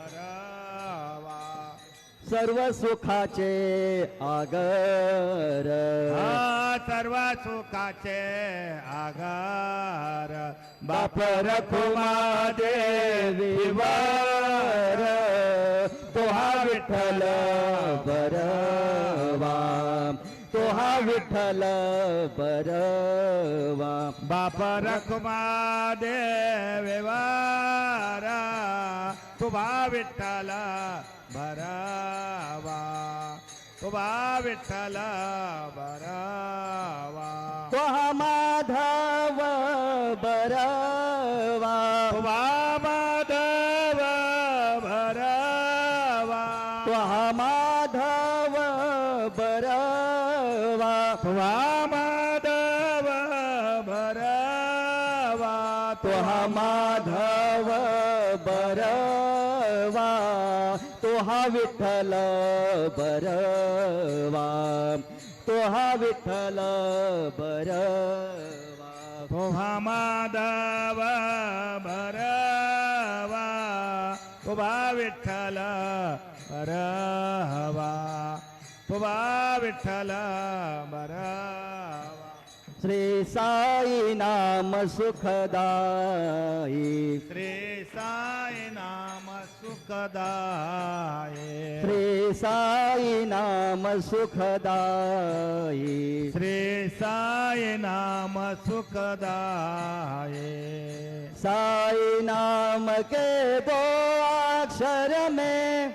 भरावा सर्व सुखाचे आगर सर्व सुखाचे आगार बाप रखुमा देवीवर तो हा विठ्ठल बरवा तो हा विठ्ठल बरवा बाप रखुमा देवीवारा तुभा विठ्ठल भरावा तुभा विठ्ठल भरावा तो हा माधव बरवा तुभा माधव भरावा तो हा माधव बरवा तुभा माधव भरावा तो हा माधव बरवा तो हा विठ्ठल बरवा तो हा विठ्ठल बरवा तुभा माधव भरावा तुभा विठ्ठल भरावा तुभा विठ्ठल भरावा श्री साई नाम सुखदाई श्री साई नाम सुखदाय श्री साई नाम सुखदाई श्री साई नाम सुखदाय साई नाम के दो अक्षर में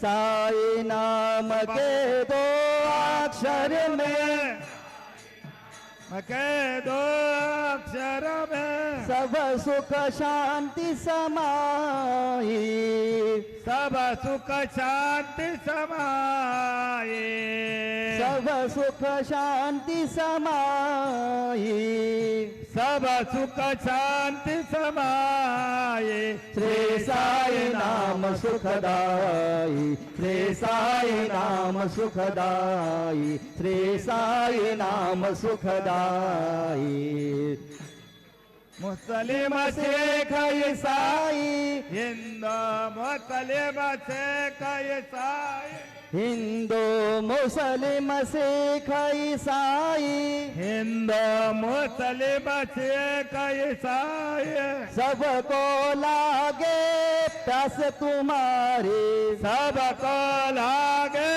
साई नाम के दो अक्षर में के दो अक्षर में सब सुख शांति समाई सब सुख शांति समाये सब सुख शांति समाई सब सुख शांति समाये श्री साई नाम सुखदाई श्री साई नाम सुखदाई श्री साई नाम सुखदाई मुस्लिम शेख ईसाई हिंदू मुस्लिम शेख ईसाई हिंदू मुस्लिम सिख ईसाई हिंदू मुस्लिम शेख ईसाई सबको लागे प्यास तुम्हारी सबको लागे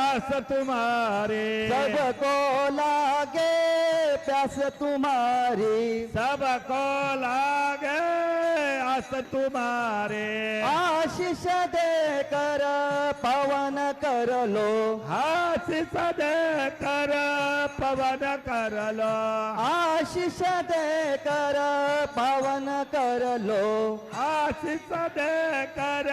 आस तुम्हारे सबको लागे प्यास तुम्हारी सबको लागे आस तुम्हारे आशीष देकर पवन कर लो आशीष देकर पवन कर लो आशीष देकर पवन कर लो आशीष देकर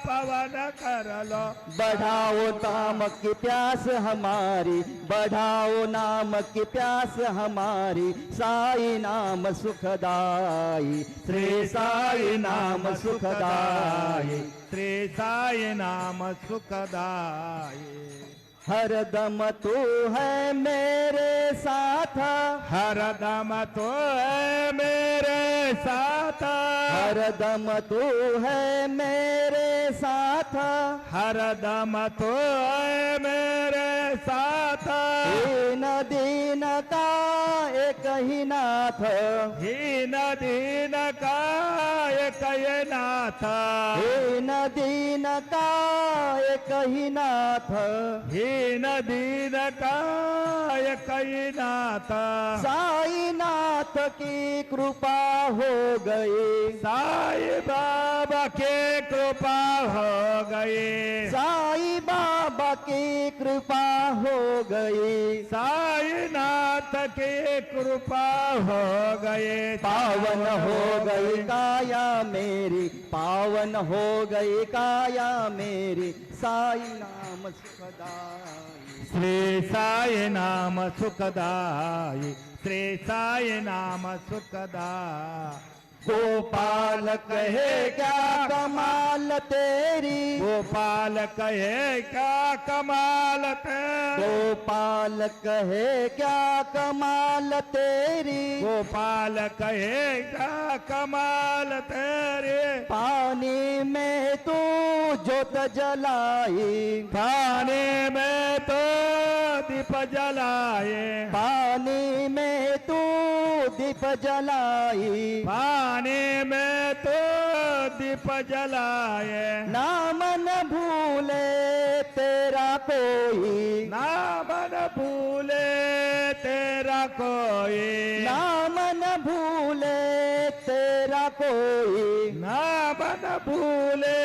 पवन कर लो बढ़ाओ नाम की प्यास हमारी बढ़ाओ नाम की प्यास हमारी साई नाम सुखदाई श्री साई नाम सुखदाई श्री साई नाम सुखदाई हरदम तू है मेरे साथ हरदम तो है मेरे साथ हरदम तू है मेरे साथ हरदम तो है मेरे साथ दीन दीन का एक ही नाथ हीन दीन का एक ये नाथ दीन दीन का एक ही नाथ हीन दीन का एक ये नाथ साई नाथ की कृपा हो गई साई बाबा के कृपा हो गई साई बाबा की कृपा हो गई साई नाथ की कृपा हो गए पावन हो गई काया मेरी पावन हो गई काया मेरी साई नाम सुखदाई श्री साई नाम सुखदाई श्री साई नाम सुखदाई गोपाल कहे क्या कमाल तेरी, गोपाल कहे क्या कमाल तेरी, गोपाल कहे क्या कमाल तेरी, गोपाल कहे क्या कमाल तेरे, पानी में तू जोत जलाई, पानी में तो दीप जलाए, पानी में तू दीप जलाई, पानी में तो दीप जलाए, नाम न भूले तेरा कोई, नाम न भूले तेरा कोई, नाम न भूले तेरा कोई, नाम न भूले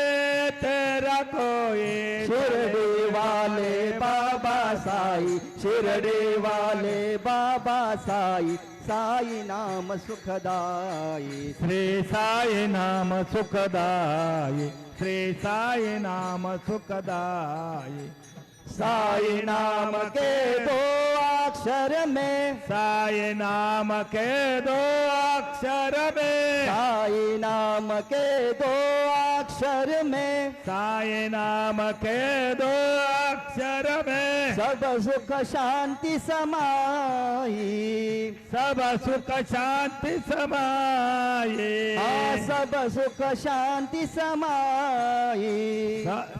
तेरा कोई, शिरडी वाले बाबा साई, शिरडी वाले बाबा साई, साई नाम सुखदाई, श्री साई नाम सुखदाई, श्री साई नाम सुखदाई, साई नाम के दो अक्षर में, साई नाम के दो अक्षर में, साई नाम के दो अक्षर में, साई नाम के दो अक्षर में, सब सुख शांति समाई, सब सुख शांति समाये, सब सुख शांति समाई,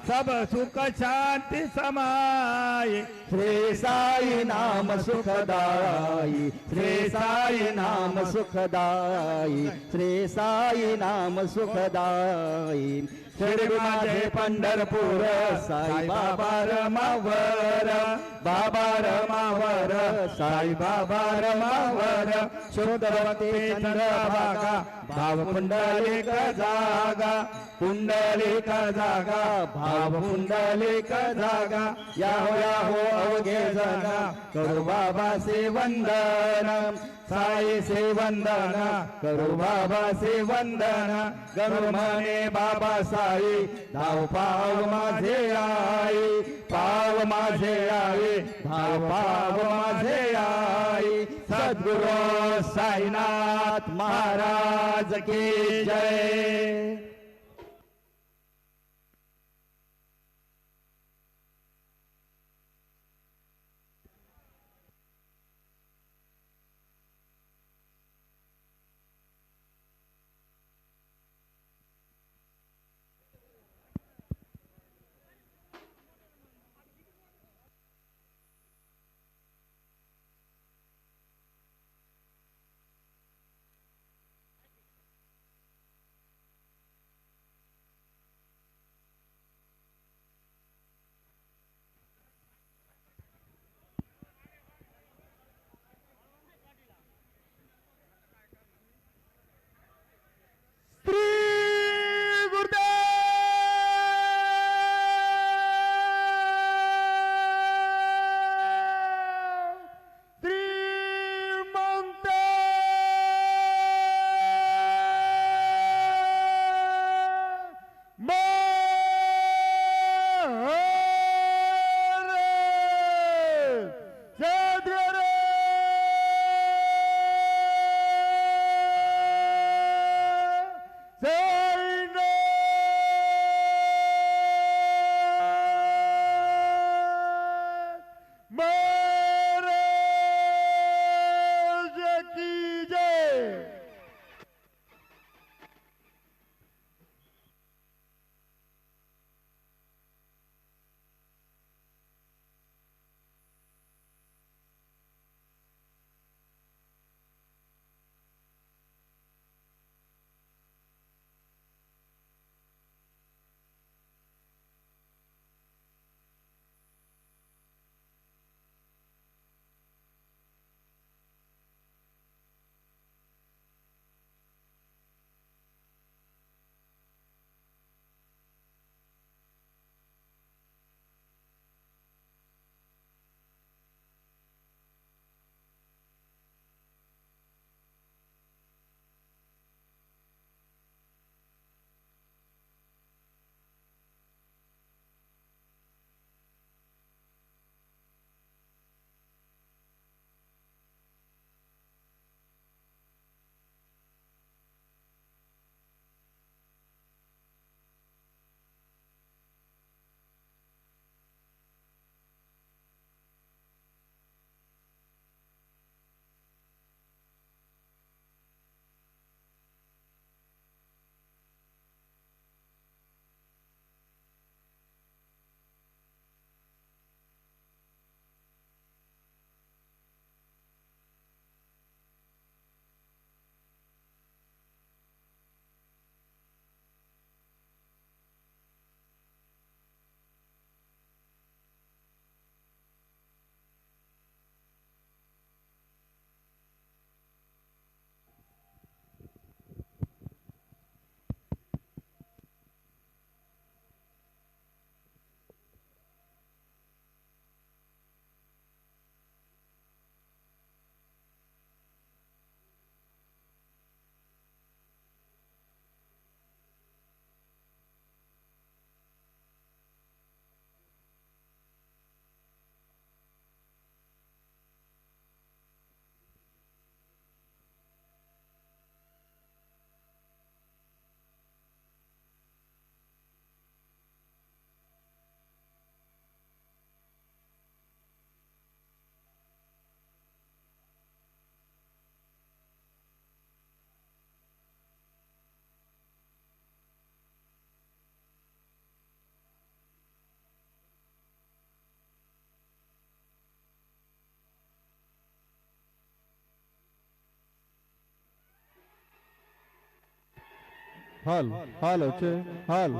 सब सुख शांति समाये, श्री साई नाम सुखदाई, श्री साई नाम सुखदाई, श्री साई नाम सुखदाई, शिर्डी माझे पंढरपूर, साई बाबा रमावर, बाबा रमावर, साई बाबा रमावर, शुद्ध भक्ती चंद्रभागा, भाव पुंडलिक जागा, पुंडलिक जागा, भाव पुंडलिक जागा, याहो अवघे जगा, करू बाबा से वंदन, साई से वंदन, करू बाबा से वंदन, गणू म्हणे बाबा साई, धाव पाव माझे आई, पाव माझे आई, धाव पाव माझे आई, सद्गुरु साईनाथ महाराज की जय. हाल हाल होचे हाल